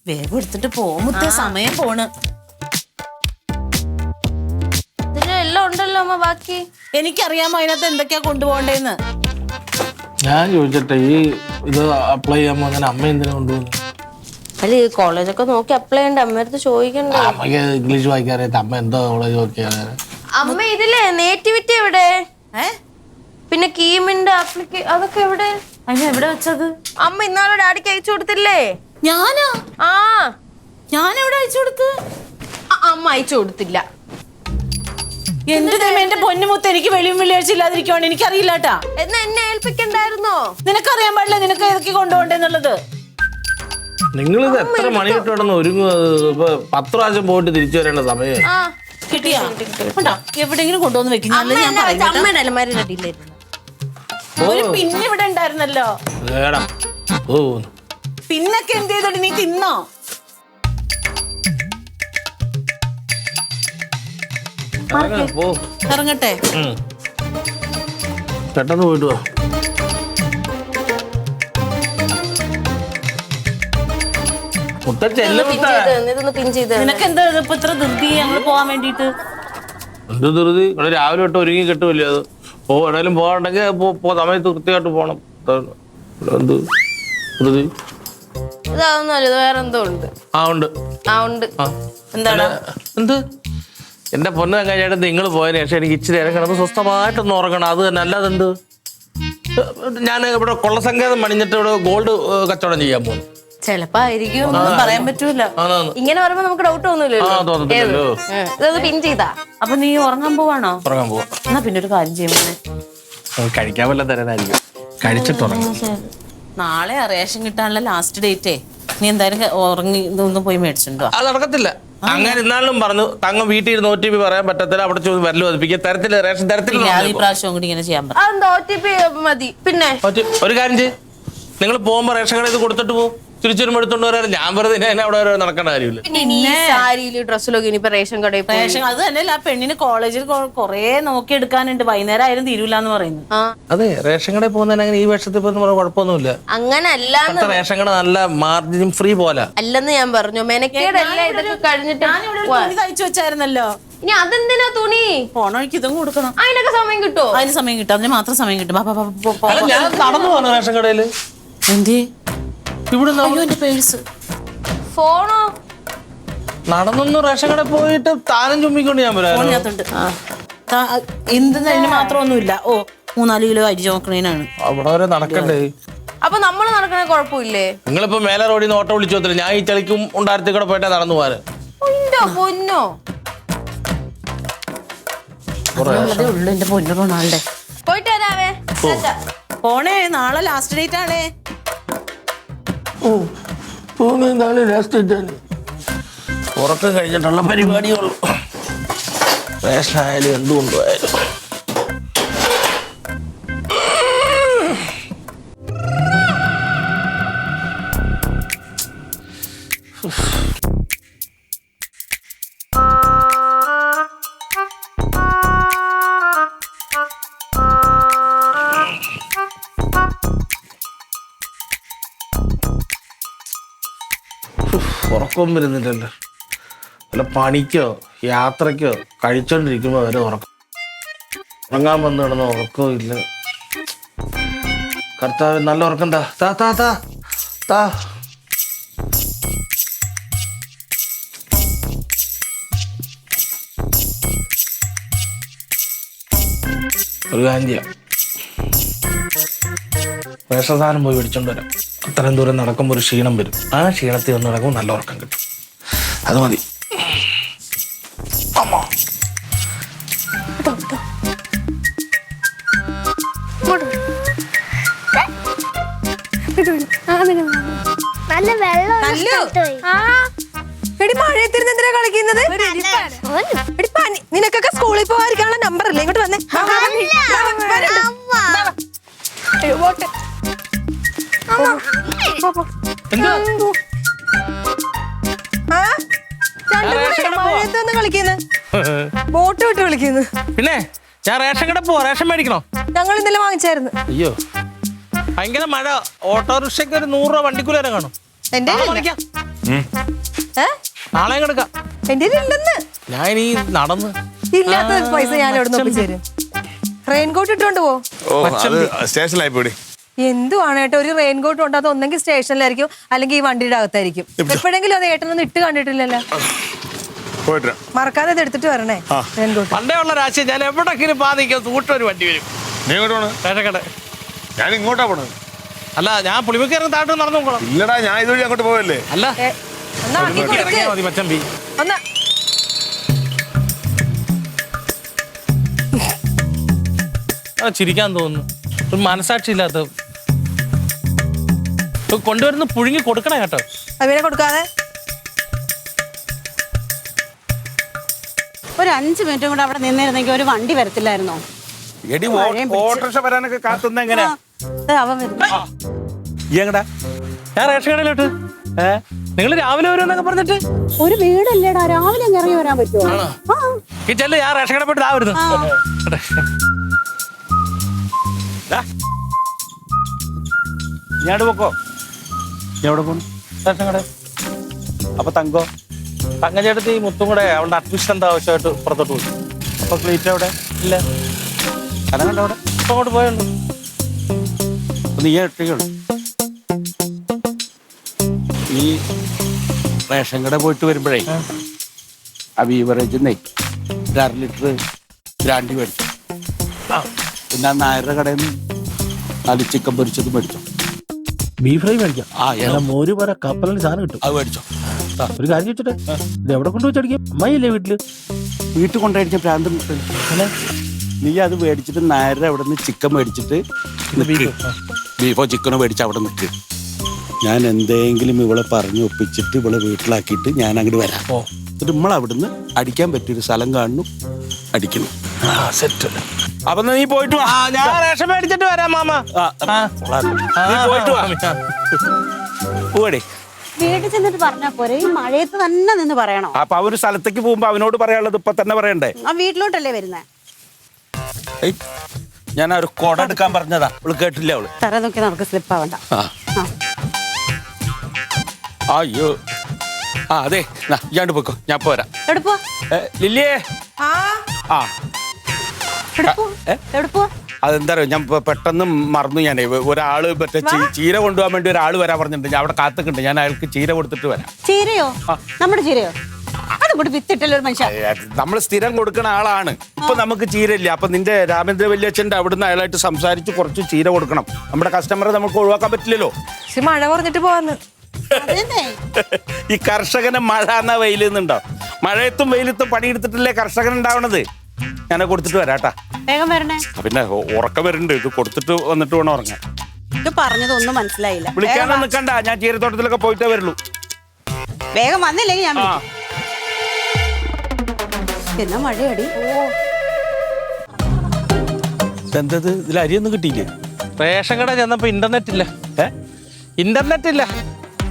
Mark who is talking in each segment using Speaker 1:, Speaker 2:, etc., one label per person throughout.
Speaker 1: വേഗം എടുത്തിട്ട് പോകുമ്പോ സമയം പോണ്.
Speaker 2: എല്ലാം ഉണ്ടല്ലോ അമ്മ. ബാക്കി
Speaker 1: എനിക്കറിയാമോ അതിനകത്ത് എന്തൊക്കെയാ കൊണ്ടുപോകണ്ടേന്ന്.
Speaker 3: ഞാൻ ചോദിച്ചട്ടെ, ഈ ഇത് അപ്ലൈ ചെയ്യാൻ അങ്ങനെ അമ്മ എന്തിനാ കൊണ്ടുപോകുന്നത്?
Speaker 2: അല്ല ഈ കോളേജൊക്കെ നോക്കി അപ്ലൈ ചെയ്യണ്ട, അമ്മയടുത്ത് ചോദിക്കണ്ടേ?
Speaker 3: അമ്മയ്ക്ക് ഇംഗ്ലീഷ് വായിക്കാറിയാത്ത അമ്മ എന്തോ കോളേജ് നോക്കിയാ?
Speaker 2: അമ്മ ഇതില്ലേ നേറ്റിവിറ്റി എവിടെ? പിന്നെ കീമിന്റെ അതൊക്കെ എവിടെ?
Speaker 1: അതിന് എവിടെ വെച്ചത്?
Speaker 2: അമ്മ ഇന്നാളെ ഡാഡിക്ക് അയച്ചു കൊടുത്തില്ലേ?
Speaker 1: ഞാനാ?
Speaker 2: ആ
Speaker 1: ഞാനെവിടെ അയച്ചു കൊടുത്ത്?
Speaker 2: അമ്മ അയച്ചു കൊടുത്തില്ല.
Speaker 1: എന്റെ എന്റെ പൊന്നുമുത്ത്, എനിക്ക് വെളിയും വെള്ളിയാഴ്ച ഇല്ലാതിരിക്കുവാണ്. എനിക്കറിയില്ല കേട്ടാ.
Speaker 2: എന്നാ എന്നെ ഏൽപ്പിക്കണ്ടായിരുന്നോ?
Speaker 1: നിനക്കറിയാൻ പാടില്ല നിനക്ക് ഏതൊക്കെ കൊണ്ടുപോകണ്ടെന്നുള്ളത്.
Speaker 3: നിങ്ങളിത് എത്ര മണി തൊട്ട് കിടന്ന് ഒരുങ്ങും? 10 പ്രാവശ്യം പോയിട്ട് തിരിച്ചു വരേണ്ട സമയം
Speaker 1: കിട്ടിയാ? എവിടെയെങ്കിലും കൊണ്ടുവന്ന് വെക്കും. ഒരു പിന്നെ ഇവിടെ ഉണ്ടായിരുന്നല്ലോ. പിന്നൊക്കെ എന്ത് ചെയ്തോട്ട് നീ തിന്നോ? ഇറങ്ങട്ടെ,
Speaker 3: പെട്ടെന്ന് പോയിട്ട് വാ.
Speaker 1: നിനക്കെന്താ ഇപ്പൊ ഇത്ര ധൃതി ഞങ്ങള് പോവാൻ വേണ്ടിട്ട്?
Speaker 3: എന്ത് ധൃതി? രാവിലെ തൊട്ട് ഒരുങ്ങി കിട്ടുമല്ലേ അത്. എവിടെയും പോകണ്ടെങ്കിൽ സമയത്ത് കൃത്യമായിട്ട് പോണം. എന്ത് ധൃതി?
Speaker 2: ഇതൊന്നുമല്ല, വേറെന്തോ ഉണ്ട്. ഉണ്ട്.
Speaker 1: എന്താണ്?
Speaker 3: എന്ത്? എന്റെ പൊന്ന് കഴിഞ്ഞായിട്ട് നിങ്ങൾ പോയതിനു ശേഷം എനിക്ക് ഇച്ചിരി നേരം കിടന്ന് സ്വസ്ഥമായിട്ടൊന്ന് ഉറങ്ങണം. അത് തന്നെ. അല്ലാതെ എന്ത്? ഞാൻ ഇവിടെ കൊള്ളസങ്കേതം പണിഞ്ഞിട്ട് ഇവിടെ ഗോൾഡ് കച്ചവടം ചെയ്യാൻ പോകുന്നു.
Speaker 2: ചെലപ്പോ ആയിരിക്കും,
Speaker 1: ഒന്നും പറയാൻ പറ്റൂല.
Speaker 2: ഇങ്ങനെ പറയുമ്പോ നമുക്ക് ഡൗട്ട് തോന്നൂലല്ലോ. ഇതൊന്ന് പിൻ ചെയ്താ.
Speaker 1: അപ്പൊ നീ ഉറങ്ങാൻ പോവാണോ?
Speaker 3: ഉറങ്ങാൻ പോവാ.
Speaker 1: എന്നാ പിന്നെ ഒരു കാര്യം ചെയ്യുമ്പോഴേ
Speaker 3: കഴിക്കാൻ വല്ല തരാനായിരിക്കും. കഴിച്ചിട്ട് ഉറങ്ങും.
Speaker 1: നാളെ റേഷൻ കിട്ടാനുള്ള ലാസ്റ്റ് ഡേറ്റേ. നീ എന്തായാലും ഉറങ്ങി ഇതൊന്നും പോയി മേടിച്ചിട്ടുണ്ടോ?
Speaker 3: അത് നടക്കത്തില്ല. അങ്ങനെ ഇന്നാളും പറഞ്ഞു തങ്ങ വീട്ടിൽ ഇരുന്ന് OTP പറയാൻ പറ്റത്തില്ല, അവിടെ ചോദിച്ചു വരല് പതിപ്പിക്കുക. തരത്തില്ല, റേഷൻ തരത്തില്ല.
Speaker 1: ഈ പ്രാവശ്യം കൂടി ഇങ്ങനെ ചെയ്യാൻ പറ്റും.
Speaker 2: അതെന്താ OTP മതി? പിന്നെ
Speaker 3: ഒരു കാര്യം ചെയ്യ്, നിങ്ങൾ പോകുമ്പോ റേഷൻ കടയിൽ ഇത് കൊടുത്തിട്ട് പോകും. തിരിച്ചൊരു എടുത്തോണ്ട് വരാൻ ഞാൻ വെറുതെ അവിടെ നടക്കേണ്ട കാര്യമില്ല.
Speaker 2: പിന്നെ സാരിയില് ഡ്രസ്സിലൊക്കെ ഇനിയിപ്പോ റേഷൻ കടയിൽ
Speaker 1: റേഷൻ അത് തന്നെയല്ല, ആ പെണ്ണിന് കോളേജിൽ കൊറേ നോക്കിയെടുക്കാനുണ്ട്. വൈകുന്നേരം ആയാലും തീരൂല എന്ന് പറയുന്നു.
Speaker 3: അതെ, റേഷൻ കടയിൽ പോകുന്നതിന് അങ്ങനെ ഈ വേഷത്തിൽ പോകുന്ന കുഴപ്പമൊന്നുമില്ല.
Speaker 2: അങ്ങനല്ല,
Speaker 3: റേഷൻ കട നല്ല മാർജിൻ ഫ്രീ പോലെ
Speaker 2: അല്ലെന്ന് ഞാൻ പറഞ്ഞു. മെനക്കേടല്ല ഇതൊക്കെ കഴിഞ്ഞിട്ട്
Speaker 1: തുണി തയ്ച്ചു വെച്ചായിരുന്നല്ലോ.
Speaker 2: ഇനി അതെന്തിനാ തുണി?
Speaker 1: പോണവഴിക്ക് ഇതും കൊടുക്കണം.
Speaker 2: അതിനൊക്കെ സമയം കിട്ടുമോ?
Speaker 1: അതിന് സമയം കിട്ടും, അതിന് മാത്രം സമയം കിട്ടും.
Speaker 3: ഞാൻ നടന്നു പോകണം റേഷൻ കടയില്.
Speaker 1: എന്തേ
Speaker 3: ഇവിടെ
Speaker 1: പേഴ്സ്
Speaker 2: ഫോണോ?
Speaker 3: നടന്നൊന്ന് റേഷൻ കടയിൽ പോയിട്ട് താനം ചുമ്മിക്കൊണ്ട് ഞാൻ വരാം.
Speaker 1: എന്തിന് മാത്രമൊന്നുമില്ല. 3-4 കിലോ അരി ചോക്കണേനാണ്.
Speaker 3: അവിടെ വരെ നടക്കണ്ടേ?
Speaker 2: അപ്പൊ നമ്മള് നടക്കണേ കുഴപ്പമില്ലേ?
Speaker 3: നിങ്ങളിപ്പോ മേലെ റോഡിൽ നിന്ന് ഓട്ടോ വിളിച്ചു വത്തില്ല. ഞാൻ ഈ ചളിക്കും ഉണ്ടായിരത്തി കൂടെ പോയിട്ടാ നടന്നു പോകാൻ.
Speaker 2: പൊന്നോ
Speaker 1: ഉള്ളു എന്റെ പൊന്നു റൊണാൾഡേ.
Speaker 2: പോയിട്ട് വരാവേ.
Speaker 1: പോണേ, നാളെ ലാസ്റ്റ് ഡേറ്റ് ആണേ.
Speaker 3: ഉറക്കം കഴിഞ്ഞിട്ടുള്ള പരിപാടിയുള്ളൂ. റേഷനായാലും എന്ത് കൊണ്ടുപോയാലും. ഉറക്കം വരുന്നില്ലല്ലോ. വല്ല പണിക്കോ യാത്രക്കോ കഴിച്ചോണ്ടിരിക്കുമ്പോ വരെ ഉറങ്ങാൻ വന്ന് കിടന്ന ഉറക്കവും ഇല്ല. കർത്താവ് നല്ല ഉറക്കം താ താ താ താ താ. ഒരു കാര്യം ചെയ്യാം, വേഷസാധനം പോയി മേടിച്ചോണ്ട് വരാം. അത്രയും ദൂരം നടക്കുമ്പോൾ ഒരു ക്ഷീണം വരും. ആ ക്ഷീണത്തിൽ ഒന്ന് നടക്കുമ്പോൾ നല്ല ഉറക്കം കിട്ടും. അത് മതി.
Speaker 4: നല്ല വെള്ളം
Speaker 2: മഴയത്തിരുന്ന് എന്തിനാ കളിക്കുന്നത്? നിനക്കൊക്കെ സ്കൂളിൽ പോകാതിരിക്കാനുള്ള നമ്പർ അല്ലേ? ഇങ്ങോട്ട് വന്നേ. ബോട്ട് വിട്ട് കളിക്കുന്നു.
Speaker 3: പിന്നെ ഞാൻ റേഷൻ കട പോവാ. റേഷൻ മേടിക്കണോ?
Speaker 2: ഞങ്ങൾ ഇന്നലെ വാങ്ങിച്ചായിരുന്നു.
Speaker 3: അയ്യോ, ഭയങ്കര മഴ. ഓട്ടോറിക്ഷയ്ക്ക് ഒരു 100 രൂപ വണ്ടിക്കൂലി വരെ കാണും.
Speaker 2: എന്റെ
Speaker 3: നാളെ മറിക്കാം. നാളെ എടുക്കാം.
Speaker 2: എന്റെ ഇല്ലെന്ന്
Speaker 3: ഞാൻ ഇനി നടന്ന്
Speaker 2: ഇല്ലാത്ത പൈസ ഞാൻ എവിടെ നിന്ന് ഒപ്പിച്ചു തരും. റെയിൻകോട്ട് ഇട്ടുകൊണ്ട് പോ.
Speaker 5: ഓ അത് സ്റ്റേഷനിലായി പോയി.
Speaker 2: എന്തുവാണ് ഏട്ടാ, ഒരു റെയിൻകോട്ട് ഉണ്ട്, അത് ഒന്നെങ്കിൽ സ്റ്റേഷനിലായിരിക്കും അല്ലെങ്കിൽ ഈ വണ്ടിയുടെ അകത്തായിരിക്കും. എപ്പോഴെങ്കിലും അത് ഏട്ടനൊന്നും ഇട്ട് കണ്ടിട്ടില്ലല്ലോ.
Speaker 5: പോയിട്ട്
Speaker 2: മറക്കാതെ ഇത് എടുത്തിട്ട് വരണേ റെയിൻകോട്ട്.
Speaker 3: പണ്ടേ ഉള്ള രാശി ഞാൻ എവിടെങ്കിലും പാതിക്കാൻ സൂട്ടൊരു വണ്ടി വരും.
Speaker 5: നീ എങ്ങോട്ട് പോണ?
Speaker 3: കേട്ട
Speaker 5: ഞാൻ ഇങ്ങോട്ടാ പോണത്.
Speaker 3: അല്ല ഞാൻ പുളിമക്കേറിന് താട്ട് നടന്നു നോക്കണം.
Speaker 5: ഇല്ലടാ, ഞാൻ ഇതുവഴി അങ്ങോട്ട് പോവല്ലേ.
Speaker 3: അല്ല
Speaker 2: എന്നാ ആക്കി കൊടുക്ക്.
Speaker 3: ഇറങ്ങിയാ മതി മച്ചമ്പി.
Speaker 2: ഒന്ന്
Speaker 3: ചിരിക്കാൻ തോന്നുന്നു. ഒരു മനസാക്ഷി ഇല്ലാത്ത കൊണ്ടുവരുന്ന പുഴുങ്ങി കൊടുക്കണേ കേട്ടോ.
Speaker 2: അവനെ കൊടുക്കാതെ
Speaker 6: ഒരു 5 മിനിറ്റും കൂടെ അവിടെ നിന്നിരുന്നെങ്കിൽ ഒരു വണ്ടി വരത്തില്ലായിരുന്നോ?
Speaker 7: എടി ഓട്ടോറിക്ഷ വരാനൊക്കെ കാത്തുന്ന എങ്ങനെയാ?
Speaker 6: അവൻ വരുന്നു.
Speaker 7: എങ്ങടാ?
Speaker 3: ഞാൻ റേഷൻ കടയിലോട്ട്. നിങ്ങൾ രാവിലെ വരുമെന്നൊക്കെ പറഞ്ഞിട്ട്
Speaker 6: ഒരു വീടല്ലേടാ, രാവിലെ അങ്ങ് ഇറങ്ങി വരാൻ പറ്റുമോ?
Speaker 3: ഈ ചെല്ല്, ഞാൻ റേഷൻ കട പോയിട്ട് വരുന്നു.
Speaker 7: ഞാൻ പൊക്കോ. എവിടെ പോണു?
Speaker 3: റേഷൻ കട.
Speaker 7: അപ്പൊ തങ്കോ?
Speaker 3: തങ്കച്ചേട്ടത്തി മുത്തും കൂടെ അവളുടെ അഡ്മിഷൻ എന്താ ആവശ്യമായിട്ട് പുറത്തോട്ട് പോയി.
Speaker 7: അപ്പൊ ക്ലീറ്റ് എവിടെ?
Speaker 3: ഇല്ല,
Speaker 7: കനകണ്ട അവിടെ?
Speaker 3: ഇപ്പൊ അങ്ങോട്ട് പോയുള്ളൂ.
Speaker 7: നീ ഒറ്റയ്ക്കുള്ളൂ. നീ റേഷൻ കട പോയിട്ട് വരുമ്പോഴേ ആ ബീവറേജിന്നേ 1/2 ലിറ്റർ ബ്രാൻഡി മേടിച്ചു. പിന്നെ ആ നായരുടെ കടയിൽ നിന്ന് 4 ചിക്കൻ പൊരിച്ചത് മേടിച്ചോ.
Speaker 3: ബീഫ് ഫ്രൈ മേടിക്കാം.
Speaker 7: ആ
Speaker 3: മോര് പറ കപ്പലിന് സാധനം കിട്ടും.
Speaker 7: അത് മേടിച്ചോ.
Speaker 3: ഒരു കാര്യം ചോദിച്ചിട്ട് ഇത് എവിടെ കൊണ്ടുവച്ചടിക്കും? അമ്മയില്ലേ വീട്ടില്?
Speaker 7: വീട്ടിൽ കൊണ്ടടിച്ച പ്രാന്തം കിട്ടില്ല. നീ അത് മേടിച്ചിട്ട് നായരുടെ അവിടെ നിന്ന് ചിക്കൻ മേടിച്ചിട്ട് ബീഫോ ചിക്കനോ മേടിച്ച് അവിടെ നിൽക്ക്. ഞാൻ എന്തെങ്കിലും ഇവളെ പറഞ്ഞ് ഒപ്പിച്ചിട്ട് ഇവളെ വീട്ടിലാക്കിയിട്ട് ഞാൻ അങ്ങോട്ട് വരാം. എന്നിട്ട് നമ്മളവിടുന്ന് അടിക്കാൻ പറ്റിയൊരു സ്ഥലം കാണുന്നു, അടിക്കുന്നു.
Speaker 3: സെറ്റ്.
Speaker 7: അപ്പൊ നീ പോയിട്ട് വാ.
Speaker 3: ഞാൻ റേഷൻ മേടിച്ചിട്ട് വരാം മാമ.
Speaker 7: നീ പോയിട്ട് വാ. പോടേ.
Speaker 6: വീട്ടിൽ ചെന്നിട്ട് പറഞ്ഞാ പോരെ, ഈ മഴയത്ത് തന്നെ നിന്ന് പറയണോ?
Speaker 7: അപ്പൊ അവര് സ്ഥലത്തേക്ക് പോകുമ്പോ അവനോട് പറയാനുള്ളത് ഇപ്പൊ തന്നെ പറയണ്ടേ?
Speaker 6: ആ വീട്ടിലോട്ടല്ലേ വരുന്നേ?
Speaker 7: ഞാൻ ഒരു കൊട എടുക്കാൻ പറഞ്ഞതാ, അവള് കേട്ടില്ല. അവള്
Speaker 6: തറ നോക്കി നമുക്ക് സ്ലിപ്പ് ആവണ്ട.
Speaker 7: അയ്യോ. അതെ, ഇയാണ്ട് പോക്കോ, ഞാൻ പോരാ.
Speaker 6: എവിടെപ്പോ?
Speaker 7: ലില്ലിയേ. ആ
Speaker 6: എവിടെപ്പോ?
Speaker 7: അതെന്താ അറിയോ, ഞാൻ പെട്ടെന്ന് മറന്നു. ഞാൻ ഒരാള് മറ്റേ ചീര കൊണ്ടുപോകാൻ വേണ്ടി ഒരാൾ വരാൻ പറഞ്ഞിട്ടുണ്ട്. ഞാൻ അവിടെ കാത്തുക്കുണ്ട്. ഞാൻ അയാൾക്ക് ചീര കൊടുത്തിട്ട് വരാം.
Speaker 6: ചീരയോ? നമ്മുടെ ചീരയോ? അത് കൂടി വിത്തിട്ടല്ലോ ഒരു മനുഷ്യ.
Speaker 7: നമ്മൾ സ്ഥിരം കൊടുക്കുന്ന ആളാണ്. ഇപ്പൊ നമുക്ക് ചീരയില്ല. അപ്പൊ നിന്റെ രാമേന്ദ്ര വല്യച്ഛന്റെ അവിടുന്ന് അയാളായിട്ട് സംസാരിച്ച് കുറച്ച് ചീര കൊടുക്കണം. നമ്മുടെ കസ്റ്റമറെ നമുക്ക് ഒഴിവാക്കാൻ പറ്റില്ലല്ലോ.
Speaker 2: മഴ കുറഞ്ഞിട്ട് പോവാന്ന്.
Speaker 7: ഈ കർഷകനെ മഴ എന്നാ വെയിലുന്നുണ്ടോ? മഴയത്തും വെയിലത്തും പണിയെടുത്തിട്ടല്ലേ കർഷകൻ ഉണ്ടാവണത്. ഞാനെ കൊടുത്തിട്ട് വരാട്ടാ.
Speaker 6: വേഗം വരണേ.
Speaker 7: പിന്നെ ഉറക്കം വരുന്നുണ്ട്. ഇത് കൊടുത്തിട്ട് വന്നിട്ട് വേണം ഉറങ്ങാൻ.
Speaker 6: ഇത് പറഞ്ഞതൊന്നും മനസ്സിലായില്ല.
Speaker 7: വിളിക്കാനൊന്നും നിൽക്കണ്ട. ഞാൻ ചീരത്തോട്ടത്തിലൊക്കെ പോയിട്ടേ വരുള്ളൂ.
Speaker 6: വേഗം വന്നില്ലെങ്കിൽ ഞാൻ എന്നാ മഴയടി.
Speaker 7: എന്തത് ഇതിൽ അരിയൊന്നും കിട്ടിയില്ലേ?
Speaker 3: റേഷൻ കട ചെന്നപ്പോ ഇന്റർനെറ്റ് ഇല്ല. ഇന്റർനെറ്റ് ഇല്ല.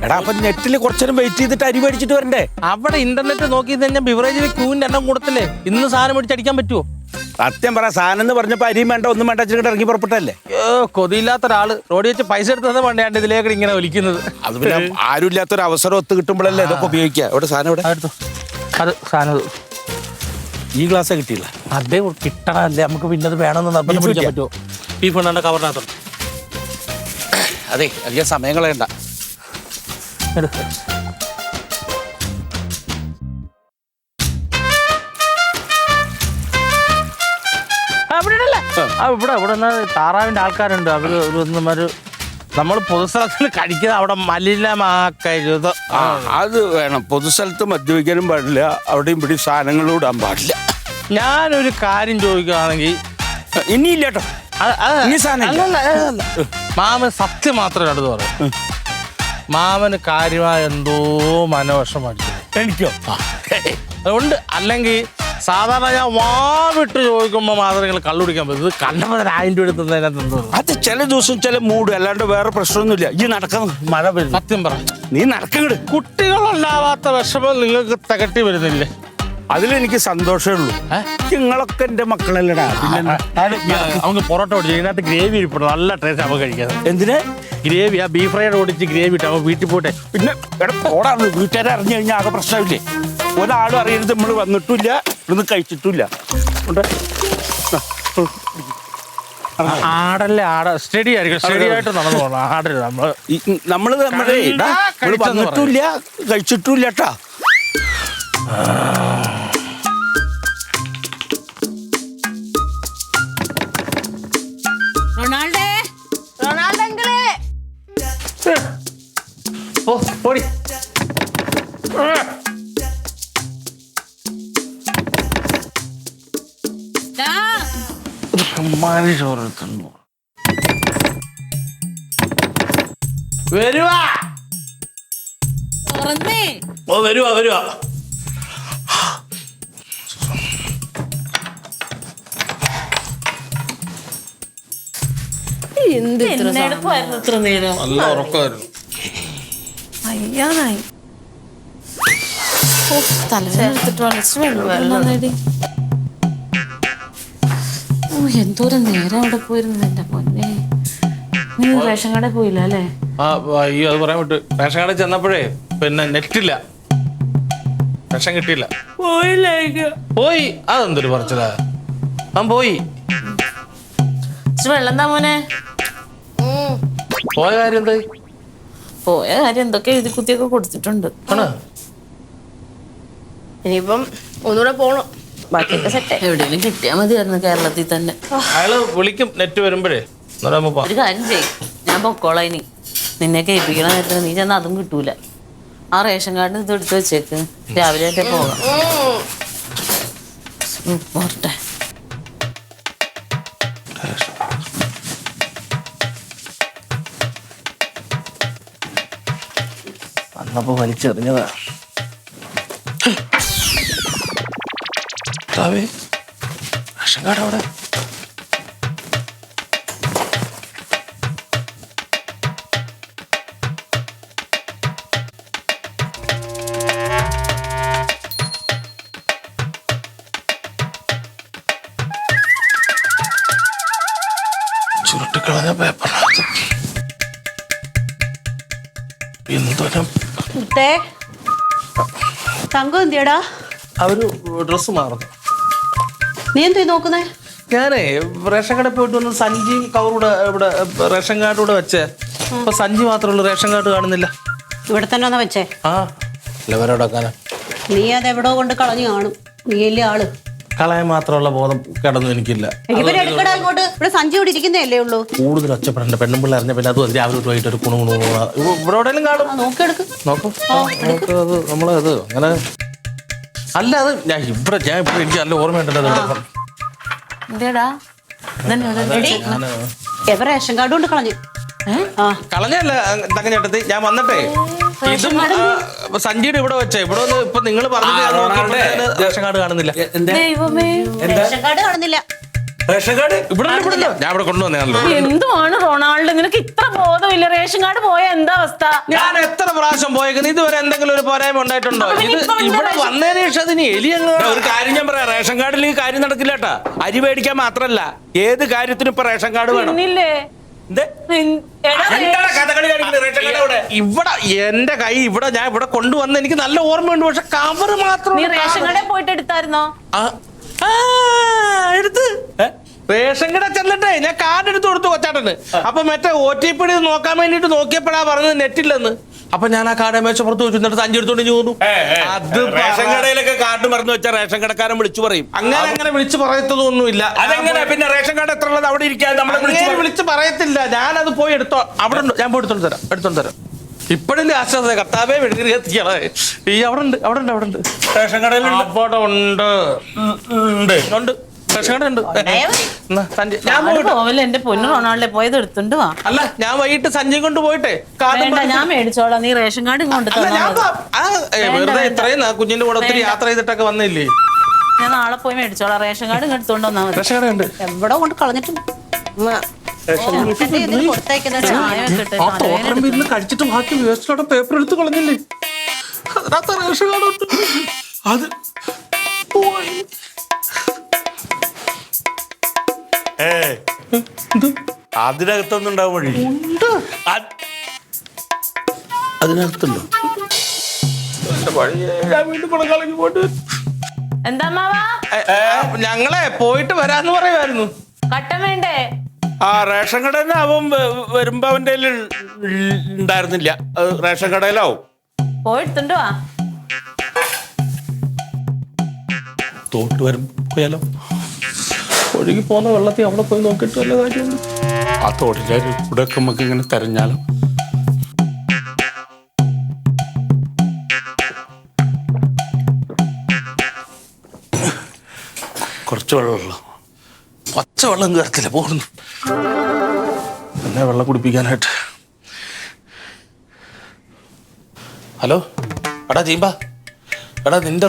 Speaker 7: എടാ, അപ്പൊ നെറ്റിൽ കുറച്ചേരം വെയിറ്റ് ചെയ്തിട്ട് അരി മേടിച്ചിട്ട് വരണ്ടേ?
Speaker 3: അവിടെ ഇന്റർനെറ്റ് നോക്കി കഴിഞ്ഞാൽ ബിവറേജിൽ ക്യൂവിന്റെ എണ്ണം കൂടത്തില്ലേ? ഇന്ന് സാധനം മേടിച്ചടിക്കാൻ പറ്റുമോ?
Speaker 7: സത്യം പറ, സാധനം എന്ന് പറഞ്ഞപ്പോ അരിയും വേണ്ട ഒന്നും വേണ്ട വെച്ചിട്ട് ഇറങ്ങി പുറപ്പെട്ടല്ലേ?
Speaker 3: കൊതിയില്ലാത്ത ഒരാള് റോഡിൽ വെച്ച് പൈസ എടുത്തത് പണ്ടാണ്ട് ഇതിലേക്ക് ഇങ്ങനെ ഒലിക്കുന്നത്.
Speaker 7: അത് പിന്നെ ആരും ഇല്ലാത്തൊരു അവസരം ഒത്ത് കിട്ടുമ്പോഴല്ലേ ഇതൊക്കെ ഉപയോഗിക്കുക. ഇവിടെ സാധനം ഇവിടെ
Speaker 3: അത് സാധനം
Speaker 7: ഈ ഗ്ലാസ് കിട്ടിയില്ല.
Speaker 3: അതേ കിട്ടണല്ലേ നമുക്ക്. പിന്നെ അത് വേണമെന്ന് നിർബന്ധം പിടിക്കാൻ പറ്റുമോ? ബീഫ് ഉണ്ടാണ്ട് കവറിനകത്തുണ്ട്.
Speaker 7: അതെ, അധികം സമയം കളയണ്ട.
Speaker 3: ഇവിടെ താറാവിന്റെ ആൾക്കാരുണ്ട്. അവര് ഒരു നമ്മൾ പൊതുസ്ഥലത്തിൽ കഴിക്കുന്നത് അവിടെ മലിനമാക്കരുത്.
Speaker 7: അത് വേണം. പൊതുസ്ഥലത്ത് മദ്യപിക്കാനും പാടില്ല. അവിടെയും ഇവിടെ സാധനങ്ങളും ഇടാൻ പാടില്ല.
Speaker 3: ഞാനൊരു കാര്യം ചോദിക്കുകയാണെങ്കിൽ
Speaker 7: ഇനിയില്ല കേട്ടോ.
Speaker 3: മാമൻ സത്യം മാത്രമേ അടുത്ത് പറയും. മാമന് കാര്യമായ എന്തോ മനോവിഷം അടിച്ചു.
Speaker 7: എനിക്കോ?
Speaker 3: അതുകൊണ്ട് അല്ലെങ്കിൽ സാധാരണ ഞാൻ വാവിട്ട് ചോദിക്കുമ്പോൾ മാത്രമേ നിങ്ങൾ കള്ളുടിക്കാൻ പറ്റും. ഇത് കണ്ടപ്പോൾ 1000 രൂപ എടുത്തതിനകത്ത് എന്തോ
Speaker 7: അത് ചില ദിവസം ചില മൂഡ്, അല്ലാണ്ട് വേറെ പ്രശ്നമൊന്നുമില്ല. ഈ നടക്കാൻ മഴ വരും.
Speaker 3: സത്യം പറ,
Speaker 7: നീ നടക്കങ്ങട്.
Speaker 3: കുട്ടികളുണ്ടാവാത്ത വിഷമം നിങ്ങൾക്ക് തികട്ടി വരുന്നില്ലേ?
Speaker 7: അതിലെനിക്ക് സന്തോഷമേ ഉള്ളൂ. നിങ്ങളൊക്കെ എന്റെ മക്കളല്ലടാ. പിന്നെ
Speaker 3: നമുക്ക് പൊറോട്ട ഓടിച്ചു ഇതിനകത്ത് ഗ്രേവി ഇരിപ്പുണ്ട്, നല്ല ടേസ്റ്റ് നമുക്ക് കഴിക്കാം.
Speaker 7: എന്തിനാ
Speaker 3: ഗ്രേവി ആ ബീഫ് ഫ്രൈഡ് ഓടിച്ച് ഗ്രേവി ഇട്ട് അവൻ വീട്ടിൽ പോട്ടെ.
Speaker 7: പിന്നെ ഓടാണ് വീട്ടുകാരെ അറിഞ്ഞു കഴിഞ്ഞാൽ ആകെ പ്രശ്നമില്ലേ? ഒരാളും അറിയരുത് നമ്മൾ വന്നിട്ടില്ല, ഇവിടുന്ന് കഴിച്ചിട്ടില്ല.
Speaker 3: ആടല്ലേ സ്റ്റഡി ആയിരിക്കും, സ്റ്റഡി ആയിട്ട് നടന്നു പോകണം. ആടരുത്
Speaker 7: നമ്മള് വന്നിട്ടില്ല കഴിച്ചിട്ടില്ല കേട്ടാ.
Speaker 1: റൊണാൾഡേ, റൊണാൾഡോ അങ്കിളേ.
Speaker 3: ഓ ഓടി.
Speaker 1: ദാ,
Speaker 3: ചോറെടുക്കുന്നു വരുവാ.
Speaker 1: തുറന്നേ.
Speaker 3: ഓ വരുവാ വരുവാ.
Speaker 1: എന്തെടുക്കുമായിരുന്നു ഇത്ര നേരം?
Speaker 3: നല്ല ഉറക്കമായിരുന്നു.
Speaker 1: അയ്യാനായി. തലവേദന വെള്ളം. ഓ എന്തോരം നേരം അവിടെ പോയിരുന്നു എന്റെ പൊന്നെ. നീ റേഷൻ കടയിൽ പോയില്ല അല്ലേ?
Speaker 3: അയ്യോ അത് പറയാൻ വിട്ടു. റേഷൻ കടയിൽ ചെന്നപ്പോഴേ പിന്നെ നെറ്റില്ല, റേഷൻ കിട്ടിയില്ല. പോയി. അതെന്തൊരു പറച്ചിലാ. അവൻ പോയി.
Speaker 1: വെള്ളം എന്താ മോനെ?
Speaker 3: പോയ കാര്യം എന്തായി?
Speaker 1: പോയ കാര്യം എന്തൊക്കെ എഴുതി കുത്തിയൊക്കെ കൊടുത്തിട്ടുണ്ട്.
Speaker 4: ഇനിയിപ്പം ഒന്നുകൂടെ പോണം.
Speaker 1: ബാക്കിയൊക്കെ സെറ്റ്. എവിടെയെങ്കിലും കിട്ടിയാൽ മതിയായിരുന്നു കേരളത്തിൽ തന്നെ.
Speaker 3: അയാള് വിളിക്കും നെറ്റ് വരുമ്പോഴേ.
Speaker 1: ഒരു കാര്യം ചെയ്യും, ഞാൻ പൊക്കോളാം. ഇനി നിന്നെ കേൾപ്പിക്കണ നേരത്തിന് നീ ചെന്നാൽ അതും കിട്ടൂല. ആ റേഷൻ കാർഡിന് ഇത് എടുത്ത് വെച്ചേക്ക്, രാവിലെ ആയിട്ടേ പോകാം. പോരട്ടെ.
Speaker 3: അന്നപ്പോ വലിച്ചെറിഞ്ഞതാ. റേഷൻ കാർഡ് അവിടെ. ചുരുട്ടിക്കളഞ്ഞ പേപ്പറിനകത്ത് എന്തോരം.
Speaker 6: തങ്കം എന്തിയടാ?
Speaker 3: അവര് ഡ്രസ് മാറുന്നു.
Speaker 6: നീ എന്തോ നോക്കുന്നേ?
Speaker 3: ഞാനേ റേഷൻ കടയിൽ പോയിട്ട് വന്ന് സഞ്ചിയും കവറൂടെ ഇവിടെ റേഷൻ കാർഡ് കൂടെ വെച്ചേ. അപ്പൊ സഞ്ചി മാത്രമേ ഉള്ളൂ, റേഷൻ കാർഡ് കാണുന്നില്ല.
Speaker 6: ഇവിടെ തന്നെ വന്നാ വെച്ചേ.
Speaker 3: ആ ലെവരോടക്കാനാ.
Speaker 6: നീ അത് എവിടോ കൊണ്ട് കളഞ്ഞു കാണും. നീ അല്ലേ ആള്.
Speaker 3: കളയാൻ മാത്രമുള്ള ബോധം കിടന്നു എനിക്കില്ല.
Speaker 6: എടുക്കടാ ഇങ്ങോട്ട്. ഇവിടെ സഞ്ചി ഇവിടെ ഇരിക്കുന്നേ ഉള്ളൂ.
Speaker 3: കൂടുതൽ ഒച്ചപ്പെടേണ്ട. പെണ്ണുമ്പിള്ള അറിഞ്ഞ പിന്നെ അത് രാവിലെ വൈകിട്ട് ഒരു കുണു ഇവിടെ എവിടെയെങ്കിലും കാണും.
Speaker 6: നോക്കിയെടുക്ക്.
Speaker 3: നോക്കും. അത് നമ്മളത് അങ്ങനെ അല്ല. അത് ഞാൻ ഇവിടെ എനിക്ക് നല്ല ഓർമ്മയുണ്ടല്ലോ.
Speaker 1: എന്തേടാ
Speaker 6: എവ റേഷൻ കാർഡ് കൊണ്ട് കളഞ്ഞു.
Speaker 3: കളഞ്ഞല്ല തങ്ങഞ്ഞേട്ടത്തി. ഞാൻ വന്നിട്ടേ ഇതും സഞ്ചിയുടെ ഇവിടെ വെച്ചേ. ഇവിടെ ഒന്ന് ഇപ്പൊ നിങ്ങൾ പറഞ്ഞിട്ട് റേഷൻ കാർഡ് കാണുന്നില്ല.
Speaker 6: റേഷൻ കാർഡ് കാണുന്നില്ല.
Speaker 3: റേഷൻ കാർഡ് ഇവിടെ ഞാൻ ഇവിടെ കൊണ്ടുവന്നേണല്ലോ.
Speaker 1: എന്തുവാണ് റൊണാൾഡോ, നിനക്ക് ഇത്ര ബോധമില്ല? റേഷൻ കാർഡ് പോയ എന്താ അവസ്ഥ?
Speaker 3: ഞാൻ എത്ര പ്രാവശ്യം പോയേക്കുന്നത്, ഇതുവരെ എന്തെങ്കിലും ഒരു പോരായ്മ ഉണ്ടായിട്ടുണ്ടോ? ഇത് ഇവിടെ വന്നതിന് ശേഷം അതിന് എലി.
Speaker 7: ഒരു കാര്യം ഞാൻ പറയാം, റേഷൻ കാർഡിൽ ഈ കാര്യം നടക്കില്ല കേട്ടാ. അരി മേടിക്കാൻ മാത്രല്ല ഏത് കാര്യത്തിനും ഇപ്പൊ റേഷൻ കാർഡ് വേണം.
Speaker 3: ഇവിടെ എന്റെ കൈ ഇവിടെ ഞാൻ ഇവിടെ കൊണ്ടുവന്ന് എനിക്ക് നല്ല ഓർമ്മയുണ്ട്. പക്ഷെ കവറ് മാത്രം.
Speaker 1: നീ റേഷൻ കടയിൽ പോയിട്ട് എടുത്തായിരുന്നോ?
Speaker 3: എടുത്ത് റേഷൻ കട ചെല്ലട്ടെ ഞാൻ കാർഡ് എടുത്ത് കൊടുത്തു കൊച്ചാട്ടന്. അപ്പൊ മറ്റേ OTP നോക്കാൻ വേണ്ടിട്ട് നോക്കിയപ്പോഴാ പറഞ്ഞത് നെറ്റില്ലെന്ന്. അപ്പൊ ഞാൻ ആ കാർഡ് മേശപ്പുറത്ത് വെച്ചു, എന്നിട്ട് സഞ്ചി എടുത്തോണ്ട് പോന്നു. അത്
Speaker 7: റേഷൻ കടയിലൊക്കെ കാർഡ് മറന്നു വെച്ചാൽ റേഷൻ കടക്കാരൻ വിളിച്ചു പറയും.
Speaker 3: അങ്ങനെ വിളിച്ചു പറയത്തൊന്നുമില്ല.
Speaker 7: അതെങ്ങനെ പിന്നെ റേഷൻ കാർഡ് എത്ര ഉള്ളത് അവിടെ ഇരിക്കാൻ നമ്മളെ
Speaker 3: വിളിച്ച് പറയത്തില്ല. ഞാനത് പോയി എടുത്തോ. അവിടെ ഞാൻ പോയി എടുത്തോണ്ട് തരാം. ഇപ്പഴല്ലേ ആശ്വാസം. കർത്താവേ വെളുതിരി എത്തിക്കണേ. ഈ അവിടെ ഉണ്ട്
Speaker 7: റേഷൻ കടയിൽ
Speaker 3: അവിടെ ഉണ്ട് റേഷൻ കട ഉണ്ട്.
Speaker 1: ഞാൻ പോവല്ലേ എന്റെ പൊന്നു റൊണാൾഡോ, പോയത് എടുത്തുണ്ട് വാ.
Speaker 3: അല്ല ഞാൻ വൈകിട്ട് സഞ്ജയ് കൊണ്ട് പോയിട്ടെ
Speaker 1: ഞാൻ മേടിച്ചോളാം. നീ റേഷൻ കാർഡ് കൊണ്ട്
Speaker 3: വെറുതെ ഇത്രയും കുഞ്ഞിന്റെ കൂടെ ഒത്തിരി യാത്ര ചെയ്തിട്ടൊക്കെ വന്നില്ലേ.
Speaker 1: ഞാൻ നാളെ പോയി മേടിച്ചോളാം. റേഷൻ കാർഡ് എടുത്തോണ്ട് വന്നാ മതി.
Speaker 3: റേഷൻ കട ഉണ്ട്.
Speaker 6: എവിടോ കൊണ്ട് കളഞ്ഞിട്ടുണ്ട്.
Speaker 3: കഴിച്ചിട്ട് ബാക്കി വേസ്റ്റിലോടെ പേപ്പർ എടുത്ത് കളഞ്ഞില്ലേ. അതിനകത്ത് റേഷൻ കാർഡ് ഉണ്ട്. അത്
Speaker 7: അതിനകത്തൊന്നും ഉണ്ടാവും വഴി. അതിനകത്തുണ്ടോ?
Speaker 3: ഞാൻ വീണ്ടും കുളങ്ങളേക്ക് പോയിട്ട്
Speaker 1: എന്താ മാവാ
Speaker 3: ഞങ്ങളെ പോയിട്ട് വരാന്ന് പറയുമായിരുന്നു.
Speaker 1: കട്ടൻ വേണ്ടേ?
Speaker 7: ആ റേഷൻ കടയിൽ അവൻ വരുമ്പോ അവന്റെ കയ്യിൽ ഉണ്ടായിരുന്നില്ല. അത് റേഷൻ കടയിലാവും.
Speaker 1: പോയിട്ടുണ്ടോ?
Speaker 7: തോട്ട് വരും പോയാലോ?
Speaker 3: ഒഴുകി പോകുന്ന വെള്ളത്തിൽ അവിടെ പോയി നോക്കിയിട്ട് വല്ല കാര്യമുണ്ട്?
Speaker 7: ആ തോട്ടിലെ ഇവിടെ ഒക്കെ നമുക്ക് ഇങ്ങനെ തെരഞ്ഞാലോ? കുറച്ച് വെള്ളമുള്ളൂ.
Speaker 3: പച്ച വെള്ളം കയറത്തില്ല പോകുന്നു എന്നെ വെള്ളം കുടിപ്പിക്കാനായിട്ട്. ഹലോ എടാ ജീമ്പ, എടാ നിന്റെ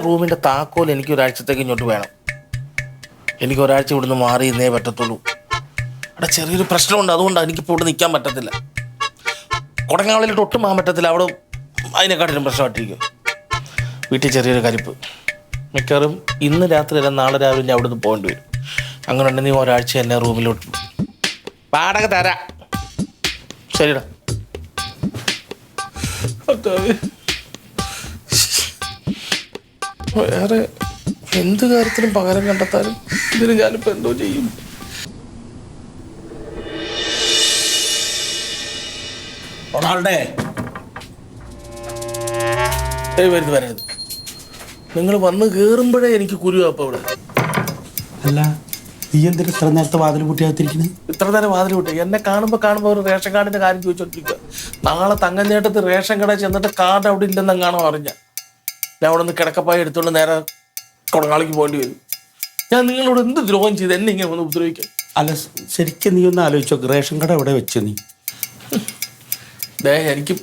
Speaker 3: റൂമിന്റെ താക്കോൽ എനിക്ക് ഒരാഴ്ചത്തേക്ക് ഇങ്ങോട്ട് വേണം. എനിക്ക് ഒരാഴ്ച ഇവിടുന്ന് മാറി ഇന്നേ പറ്റത്തുള്ളൂ. എടാ ചെറിയൊരു പ്രശ്നമുണ്ട്, അതുകൊണ്ടാണ് എനിക്കിപ്പോൾ ഇവിടെ നിൽക്കാൻ പറ്റത്തില്ല. കൊടങ്ങാളിലോട്ട് ഒട്ടും പോകാൻ പറ്റത്തില്ല. അവിടെ അതിനെക്കാട്ടിലും പ്രശ്നമായിട്ടിരിക്കും. വീട്ടിൽ ചെറിയൊരു കരിപ്പ്. മിക്കവാറും ഇന്ന് രാത്രി അല്ല നാളെ രാവിലെ അവിടെ നിന്ന് പോകേണ്ടി വരും. അങ്ങനെ ഉണ്ടെങ്കിൽ നീ ഒരാഴ്ച എന്നെ റൂമിലോട്ട് വാടക തരാം. ശരിടാ. വേറെ എന്ത് കാര്യത്തിലും പകരം കണ്ടെത്താനും ഇതിന് ഞാനിപ്പോൾ എന്തോ ചെയ്യും?
Speaker 7: റൊണാൾഡേ
Speaker 3: വരരുത്. നിങ്ങൾ വന്ന് കയറുമ്പോഴേ എനിക്ക് കുരുവാ. ഇവിടെ
Speaker 7: അല്ല, നീ എന്തിനാ ഇത്ര നേരത്തെ വാതിൽ പൂട്ടിയാത്തിരിക്കുന്നത്?
Speaker 3: ഇത്ര നേരം വാതിൽ വിട്ടു. എന്നെ കാണുമ്പോൾ ഒരു റേഷൻ കാർഡിന്റെ കാര്യം ചോദിച്ചോണ്ടിരിക്കുക. നാളെ തങ്കഞ്ഞേട്ടത്ത് റേഷൻ കടയിൽ ചെന്നിട്ട് കാർഡ് അവിടെ ഇല്ലെന്നെങ്ങാണോ അറിഞ്ഞ ഞാൻ അവിടെ നിന്ന് കിടക്കപ്പായി എടുത്തോണ്ട് നേരെ കൊടങ്ങാളിക്ക് പോകേണ്ടി വരും. ഞാൻ നിങ്ങളോട് എന്ത് ദ്രോഹം ചെയ്ത് എന്നെ ഇങ്ങനെ ഒന്ന് ഉപദ്രവിക്കാം?
Speaker 7: അല്ല, ശരിക്കും നീ ഒന്ന് ആലോചിച്ച് നോക്ക്. റേഷൻ കട എവിടെ വെച്ച് നീ?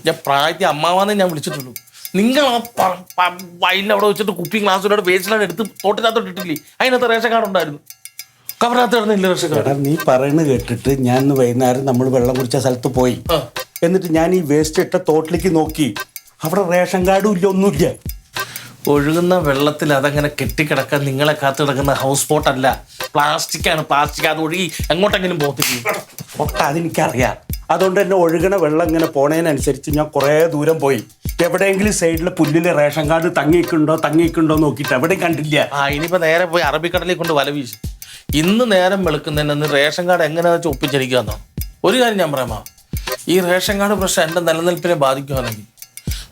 Speaker 3: ഞാൻ പ്രായത്തിൽ അമ്മാവാന്നേ ഞാൻ വിളിച്ചിട്ടുള്ളൂ. നിങ്ങൾ ആ വയലിൽ അവിടെ വെച്ചിട്ട് കുപ്പി ഗ്ലാസ്സിലൂടെ വേസ്റ്റിലാണ് എടുത്ത് തോട്ടിനകത്തോട്ട് ഇട്ടില്ലേ? അതിനകത്ത് റേഷൻ കാർഡ് ഉണ്ടായിരുന്നു. കവറിനകത്ത് കിടന്നില്ല റേഷൻ കാർഡ്.
Speaker 7: നീ പറയുന്നത് കേട്ടിട്ട് ഞാൻ ഇന്ന് വൈകുന്നേരം നമ്മൾ വെള്ളം കുടിച്ച സ്ഥലത്ത് പോയി. എന്നിട്ട് ഞാൻ ഈ വേസ്റ്റ് ഇട്ട തോട്ടിലേക്ക് നോക്കി. അവിടെ റേഷൻ കാർഡും ഇല്ല, ഒന്നുമില്ല.
Speaker 3: ഒഴുകുന്ന വെള്ളത്തിൽ അതങ്ങനെ കെട്ടിക്കിടക്കാൻ നിങ്ങളെ കാത്തു കിടക്കുന്ന ഹൗസ് ബോട്ട് അല്ല, പ്ലാസ്റ്റിക്കാണ്. പ്ലാസ്റ്റിക് അത് ഒഴുകി എങ്ങോട്ടെങ്കിലും പോകത്തില്ല.
Speaker 7: ഒക്കെ അതെനിക്കറിയാം. അതുകൊണ്ട് തന്നെ ഒഴുകണ വെള്ളം ഇങ്ങനെ പോണതിനനുസരിച്ച് ഞാൻ കുറേ ദൂരം പോയി. എവിടെയെങ്കിലും സൈഡിലെ പുല്ലിൽ റേഷൻ കാർഡ് തങ്ങിയിട്ടുണ്ടോ നോക്കിയിട്ട് എവിടെയും കണ്ടില്ല.
Speaker 3: ഇനിയിപ്പോൾ നേരെ പോയി അറബിക്കടലിൽ കൊണ്ട് വല വീശി. ഇന്ന് നേരം വെളുക്കുന്നതിന് റേഷൻ കാർഡ് എങ്ങനെയാണെന്ന് വെച്ചാൽ ഒപ്പിച്ചടിക്കാന്നോ? ഒരു കാര്യം ഞാൻ പറയാമോ, ഈ റേഷൻ കാർഡ് പ്രശ്നം എൻ്റെ നിലനിൽപ്പിനെ ബാധിക്കുകയാണെങ്കിൽ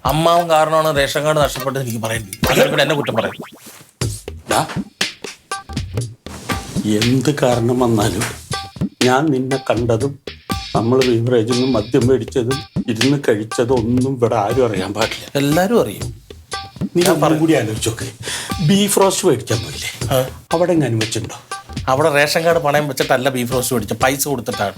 Speaker 3: അമ്മാവും കാരണമാണ് റേഷൻ കാർഡ് നഷ്ടപ്പെട്ടത് എനിക്ക് പറയേണ്ടി വരും. എന്നെ കുറ്റം പറയും.
Speaker 7: എന്ത് കാരണം വന്നാലും ഞാൻ നിന്നെ കണ്ടതും നമ്മൾ ബീവറേജിൽ നിന്ന് മദ്യം മേടിച്ചതും ഇരുന്ന് കഴിച്ചതും ഒന്നും ഇവിടെ ആരും അറിയാൻ പാടില്ല.
Speaker 3: എല്ലാവരും അറിയും.
Speaker 7: നീ കൂടി ആലോചിച്ചോക്കെ. ബീഫ് റോസ്റ്റ് മേടിക്കാൻ പോയില്ലേ? അവിടെ എങ്ങനെ വെച്ചിട്ടുണ്ടോ?
Speaker 3: അവിടെ റേഷൻ കാർഡ് പണയം വെച്ചിട്ടല്ല ബീഫ് റോസ്റ്റ് മേടിച്ച, പൈസ കൊടുത്തിട്ടാണ്.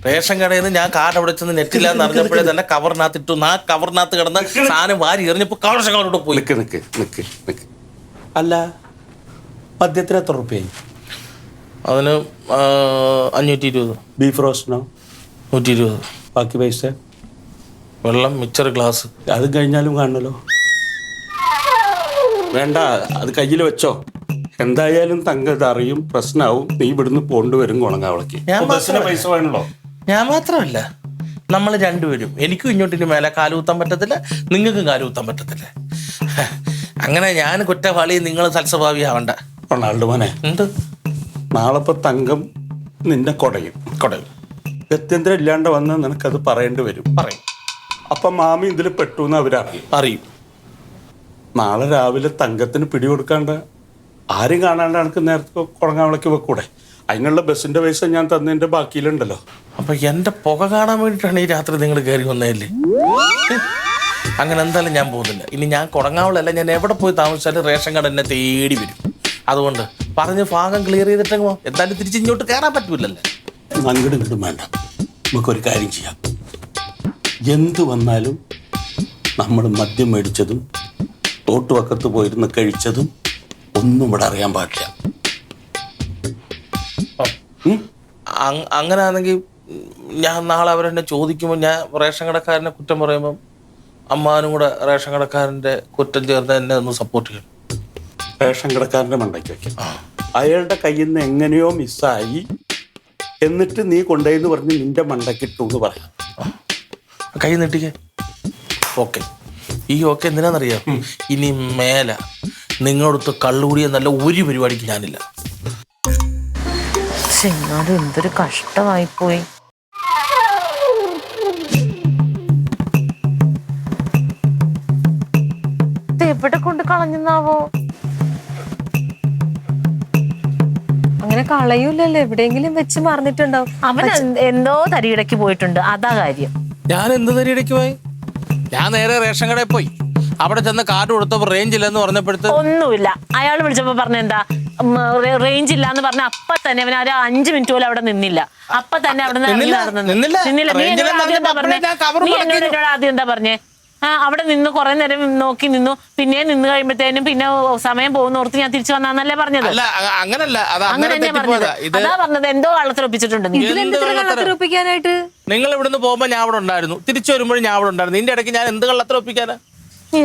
Speaker 3: റേഷൻ കടയിൽ നിന്ന് ഞാൻ കാർഡ് അവിടെ ചെന്ന് നെറ്റില്ല എന്ന് അറിഞ്ഞപ്പോഴേ തന്നെ കവറിനകത്ത് ഇട്ടു. ആ കവറിനകത്ത് കിടന്ന് സാധനം വാരി എറിഞ്ഞപ്പോൾ റേഷൻ കാർഡോട് പോയി.
Speaker 7: നിക്ക്. അല്ല, മദ്യത്തിന് എത്ര റുപ്യായി?
Speaker 3: അതിന് 520.
Speaker 7: ബീഫ് റോസ്റ്റിനോ?
Speaker 3: 120.
Speaker 7: ബാക്കി പൈസ?
Speaker 3: വെള്ളം, മിക്സർ, ഗ്ലാസ്.
Speaker 7: അത് കഴിഞ്ഞാലും കാണണല്ലോ. വേണ്ട, അത് കയ്യിൽ വെച്ചോ. എന്തായാലും തങ്കത് അറിയും, പ്രശ്നമാവും. നീ ഇവിടുന്ന് പോണ്ടുവരും കൊണങ്ങാവളക്ക്. പൈസ വേണല്ലോ.
Speaker 3: ഞാൻ മാത്രമല്ല, നമ്മൾ രണ്ടുപേരും. എനിക്കും ഇങ്ങോട്ടിന് മേലെ കാലുകുത്താൻ പറ്റത്തില്ല, നിങ്ങൾക്കും കാലുകുത്താൻ പറ്റത്തില്ല. അങ്ങനെ ഞാൻ കുറ്റവാളി, നിങ്ങൾ സൽസ്വഭാവിയാവണ്ട.
Speaker 7: റൊണാൾഡോ മോനെ,
Speaker 3: എന്ത്?
Speaker 7: നാളെ തങ്കം നിന്നെ കൊടയും. ഗത്യന്തരം ഇല്ലാണ്ട് വന്ന് നിനക്കത് പറയേണ്ടി വരും.
Speaker 3: പറയും.
Speaker 7: അപ്പം മാമി ഇതിൽ പെട്ടു എന്ന് അവരറിയും. നാളെ രാവിലെ തങ്കത്തിന് പിടികൊടുക്കാണ്ട് ആരും കാണാണ്ട് എനിക്ക് നേരത്തെ കൊടങ്ങാവിളക്ക് വെക്കൂടെ? അതിനുള്ള ബസ്സിന്റെ പൈസ ഞാൻ തന്നതിന്റെ ബാക്കിയിലുണ്ടല്ലോ.
Speaker 3: അപ്പൊ എന്റെ പുക കാണാൻ വേണ്ടിയിട്ടാണ് ഈ രാത്രി നിങ്ങൾ കയറി വന്നതല്ലേ? അങ്ങനെ എന്തായാലും ഞാൻ പോകുന്നില്ല. ഇനി ഞാൻ കൊടങ്ങാവളല്ല, ഞാൻ എവിടെ പോയി താമസിച്ചാലും റേഷൻ കാർഡ് എന്നെ തേടി വരും. അതുകൊണ്ട് പറഞ്ഞ് ഭാഗം ക്ലിയർ ചെയ്തിട്ടെങ്ങോ എന്തായാലും തിരിച്ച് ഇങ്ങോട്ട് കയറാൻ പറ്റൂലല്ലേ?
Speaker 7: അങ്ങോട്ടും വേണ്ട, നമുക്കൊരു കാര്യം ചെയ്യാം. എന്ത് വന്നാലും നമ്മൾ മദ്യം മേടിച്ചതും തോട്ടുവക്കത്ത് പോയിരുന്ന് കഴിച്ചതും ഒന്നും ഇവിടെ അറിയാൻ പാടില്ല.
Speaker 3: അങ്ങനെ ആണെങ്കിൽ ഞാൻ നാളെ അവരെന്നെ ചോദിക്കുമ്പോൾ ഞാൻ റേഷൻ കടക്കാരനെ കുറ്റം പറയുമ്പം അമ്മാനും കൂടെ റേഷൻ കടക്കാരൻ്റെ കുറ്റം ചേർന്ന് എന്നെ ഒന്ന് സപ്പോർട്ട് ചെയ്യണം.
Speaker 7: റേഷൻ കടക്കാരൻ്റെ മണ്ടയ്ക്ക് വയ്ക്കും. അയാളുടെ കയ്യിൽ നിന്ന് എങ്ങനെയോ മിസ്സായി, എന്നിട്ട് നീ കൊണ്ടുപോയെന്ന് പറഞ്ഞ് നിന്റെ മണ്ടക്കിട്ടു എന്ന് പറയാം.
Speaker 3: കൈ നീട്ടിക്കേ. ഓക്കെ. ഈ ഓക്കെ എന്തിനാണെന്നറിയാം? ഇനി മേല നിങ്ങളടുത്ത് കള്ളുകൂടിയ നല്ല ഒരു പരിപാടിക്ക് ഞാനില്ല.
Speaker 1: എന്നാലും എന്തൊരു കഷ്ടമായി പോയി. എവിടെ കൊണ്ട് കളഞ്ഞാവോ?
Speaker 2: അങ്ങനെ കളയൂലല്ലോ, എവിടെയെങ്കിലും വെച്ച് മറന്നിട്ടുണ്ടാവും.
Speaker 1: അവൻ എന്തോ തരികിടയ്ക്ക് പോയിട്ടുണ്ട്, അതാ കാര്യം.
Speaker 3: ഞാൻ എന്ത് തരിയിടയ്ക്ക് പോയി? ഞാൻ നേരെ റേഷൻ കടയിൽ പോയി. അവിടെ ചെന്ന് കാർഡ് കൊടുത്തപ്പോൾ റേഞ്ച് ഇല്ലെന്ന് പറഞ്ഞപ്പോഴത്തെ
Speaker 1: ഒന്നുമില്ല. അയാൾ വിളിച്ചപ്പോ പറഞ്ഞെന്താ റേഞ്ച് ഇല്ല എന്ന് പറഞ്ഞ അപ്പൊ തന്നെ അവൻ ഒരു 5 മിനിറ്റ് പോലും അവിടെ നിന്നില്ല. അപ്പൊ തന്നെ അവിടെ
Speaker 3: നിന്നില്ല.
Speaker 1: ആദ്യം എന്താ പറഞ്ഞേ? അവിടെ നിന്ന് കുറെ നേരം നോക്കി നിന്നു. പിന്നെ നിന്ന് കഴിയുമ്പോഴത്തേനും പിന്നെ സമയം പോകുന്ന ഓർത്ത് ഞാൻ തിരിച്ചു വന്നാന്നല്ലേ പറഞ്ഞത്?
Speaker 3: അങ്ങനല്ല,
Speaker 1: അങ്ങനെ തന്നെ പറഞ്ഞത്. അതാ പറഞ്ഞത് എന്തോ കള്ളത്തിലൊപ്പിച്ചിട്ടുണ്ട്.
Speaker 2: കള്ളത്തിലൊപ്പിക്കാനായിട്ട്
Speaker 3: നിങ്ങൾ ഇവിടുന്ന് പോകുമ്പോ ഞാൻ അവിടെ ഉണ്ടായിരുന്നു, തിരിച്ചു വരുമ്പോഴും ഞാൻ അവിടെ ഉണ്ടായിരുന്നു. ഇതിന്റെ ഇടയ്ക്ക് ഞാൻ എന്ത് കള്ളത്തിലൊപ്പിക്കാനാ?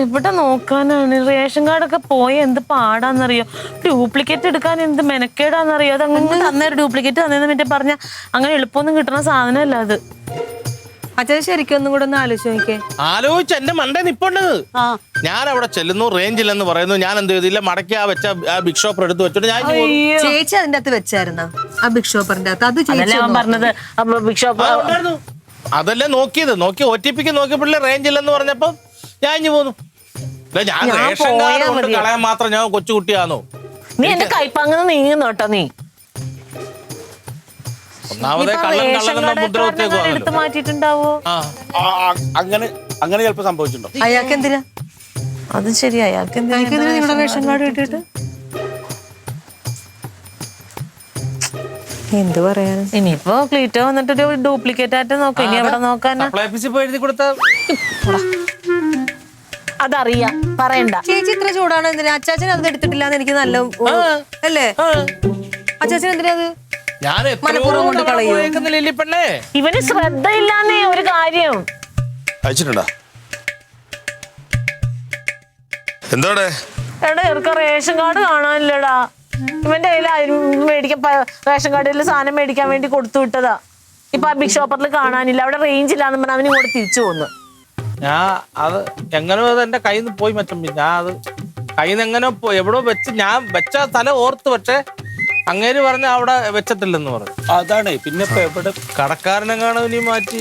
Speaker 1: എവിടെ നോക്കാനാണ്? റേഷൻ കാർഡൊക്കെ പോയ എന്ത് പാടാന്നറിയോ? ഡ്യൂപ്ലിക്കേറ്റ് എടുക്കാൻ എന്ത് മെനക്കേടാന്നറിയോ? അത് അങ്ങനെ തന്നൊരു ഡ്യൂപ്ലിക്കേറ്റ് തന്നേന്ന് മറ്റേ പറഞ്ഞ അങ്ങനെ എളുപ്പമൊന്നും കിട്ടുന്ന സാധനമല്ല അത്.
Speaker 2: അച്ഛൻ ശരിക്കും ഒന്നും കൂടെ ഒന്ന് ആലോചിച്ച് നോക്കിയേ.
Speaker 3: ആലോചിച്ച് എന്റെ മണ്ടേ നിപ്പുണ്ടത്. ഞാൻ അവിടെ ചെല്ലുന്നു, റേഞ്ച് ഇല്ലെന്ന് പറയുന്നു. ഞാൻ എന്ത് ചെയ്തില്ല, മടക്കി വെച്ച ആ ബിഗ് ഷോപ്പർ എടുത്ത് വെച്ചിട്ട് ഞാൻ
Speaker 2: ചേച്ചി അതിന്റെ അകത്ത് വെച്ചായിരുന്ന ആ ബിഗ് ഷോപ്പറിന്റെ അകത്ത്? അത്
Speaker 1: പറഞ്ഞത് ബിഗ് ഷോപ്പർ
Speaker 3: അതല്ലേ നോക്കിയത്. നോക്കി OTPക്ക് നോക്കിയപ്പോഴേ റേഞ്ച് ഇല്ലെന്ന് പറഞ്ഞപ്പോ ഞാൻ ഇഞ്ഞു പോന്നു. ഞാൻ റേഷൻ കാർഡ് കൊണ്ട് കളയാൻ മാത്രം ഞാൻ കൊച്ചുകുട്ടിയാണോ?
Speaker 1: നീ എന്റെ കൈപ്പങ്ങനെ നീങ്ങുന്നു കേട്ടോ. നീ
Speaker 3: ഒന്നാമതേ കള്ളൻ മുദ്ര
Speaker 1: എടുത്ത് മാറ്റിട്ടുണ്ടാവോ?
Speaker 7: അങ്ങനെ ചിലപ്പോ സംഭവിച്ചിട്ടുണ്ടോ?
Speaker 2: അയാൾക്ക് എന്തിനാ?
Speaker 1: അത് ശരി, അയാൾക്ക്
Speaker 2: നിങ്ങളുടെ റേഷൻ കാർഡ് കിട്ടിയിട്ട് എന്ത് പറയാൻ?
Speaker 1: ഇനിയിപ്പോ ക്ലീറ്റോ വന്നിട്ടൊരു ഡ്യൂപ്ലിക്കേറ്റ് ആയിട്ട് നോക്കാം. ഇനി എവിടെ നോക്കാനാ?
Speaker 3: എഴുതി കൊടുത്ത
Speaker 1: അതറിയാം, പറയണ്ട.
Speaker 2: ചേച്ചി ഇത്ര ചൂടാണ് എന്തിനാ? അച്ചാച്ചൻ അത് എടുത്തിട്ടില്ല എന്ന് എനിക്ക് നല്ല അല്ലേ? അച്ചാച്ചൻ എന്തിനാ അത് മനഃപൂർവ്വം കൊണ്ട് കളയോ?
Speaker 1: ഇവന് ശ്രദ്ധയില്ലാന്നേ ഒരു കാര്യം.
Speaker 5: അയച്ചിട്ടുണ്ടാ? എന്താടെ?
Speaker 1: എടാ ഇവർക്ക് റേഷൻ കാർഡ് കാണാനില്ലടാ. ഇവന്റെ കയ്യിൽ റേഷൻ കാർഡിൽ സാധനം മേടിക്കാൻ വേണ്ടി കൊടുത്തു വിട്ടതാ. ഇപ്പൊ ആ ബിഗ് ഷോപ്പറിൽ കാണാനില്ല. അവിടെ റേഞ്ച് ഇല്ലാന്ന് പറഞ്ഞാൽ അവന് ഇങ്ങോട്ട് തിരിച്ചു പോന്നു.
Speaker 3: ഞാൻ അത് എങ്ങനെയോ അത് എന്റെ കയ്യിൽ നിന്ന് പോയി മച്ചമ്പി. ഞാൻ അത് കയ്യിൽ നിന്ന് എങ്ങനെയോ പോയി, എവിടെയോ വെച്ച് ഞാൻ വെച്ച സ്ഥലം ഓർത്ത്. പക്ഷെ അങ്ങേര് പറഞ്ഞ അവിടെ വെച്ചിട്ടില്ലെന്ന് പറഞ്ഞു.
Speaker 7: അതാണ് പിന്നെ ഇപ്പൊ എവിടെ
Speaker 3: കടക്കാരനെങ്ങാണോ ഇനി മാറ്റി.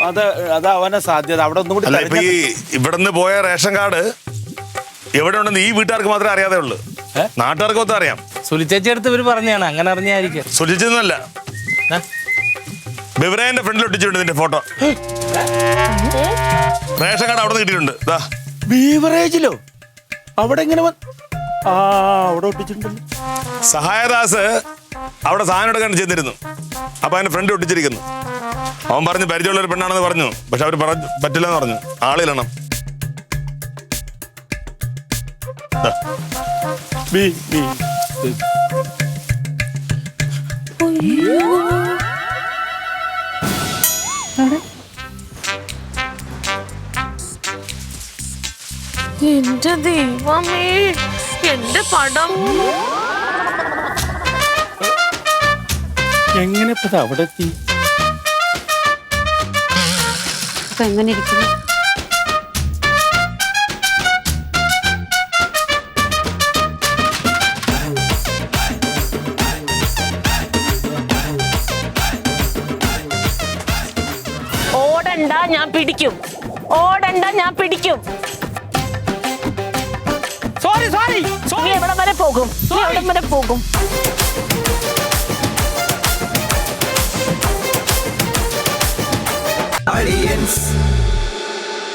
Speaker 7: അത് അവനെ സാധ്യത. അവിടെ ഒന്നും കൂടി
Speaker 5: അല്ല, ഇപ്പൊ ഈ ഇവിടുന്ന് പോയ റേഷൻ കാർഡ് എവിടെ ഉണ്ടെന്ന് ഈ വീട്ടുകാർക്ക് മാത്രമേ അറിയാതെ ഉള്ളൂ. നാട്ടുകാർക്ക് മൊത്തം അറിയാം.
Speaker 3: സുലിച്ചേച്ചി അടുത്ത് ഇവര് പറഞ്ഞാണ്, അങ്ങനെ അറിഞ്ഞായിരിക്കും.
Speaker 5: സുലിച്ചെന്നല്ല, ബിവറേന്റെ ഫ്രണ്ടിൽ ഒട്ടിച്ചിട്ടുണ്ട് നിന്റെ ഫോട്ടോ. റേഷൻ കാർഡ് അവിടെ കിട്ടിയിട്ടുണ്ട്.
Speaker 7: ബീവറേജിലോ? അവിടെ എങ്ങനെ അവിടെ ഒട്ടിച്ചിട്ടുണ്ടല്ലോ.
Speaker 5: സഹായദാസ് അവിടെ സാധനം എടുക്കാൻ ചെന്നിരുന്നു. അപ്പൊ അതിന്റെ ഫ്രണ്ട് ഒട്ടിച്ചിരിക്കുന്നു. അവൻ പറഞ്ഞു പരിചയമുള്ള ഒരു പെണ്ണാണെന്ന് പറഞ്ഞു. പക്ഷെ അവര് പറഞ്ഞു പറ്റില്ലെന്ന് പറഞ്ഞു. ആളിരണം.
Speaker 1: എന്റെ ദൈവമേ, എന്റെ പടം
Speaker 7: എങ്ങനെ ഇപ്പൊ അവിടെ എത്തി?
Speaker 6: ഇപ്പൊ എങ്ങനെ ഇരിക്കുന്നു?
Speaker 1: ഓടണ്ട, ഞാൻ പിടിക്കും. ഓടണ്ട, ഞാൻ പിടിക്കും.
Speaker 3: സോറി
Speaker 1: നീ എവിടം വരെ പോകും?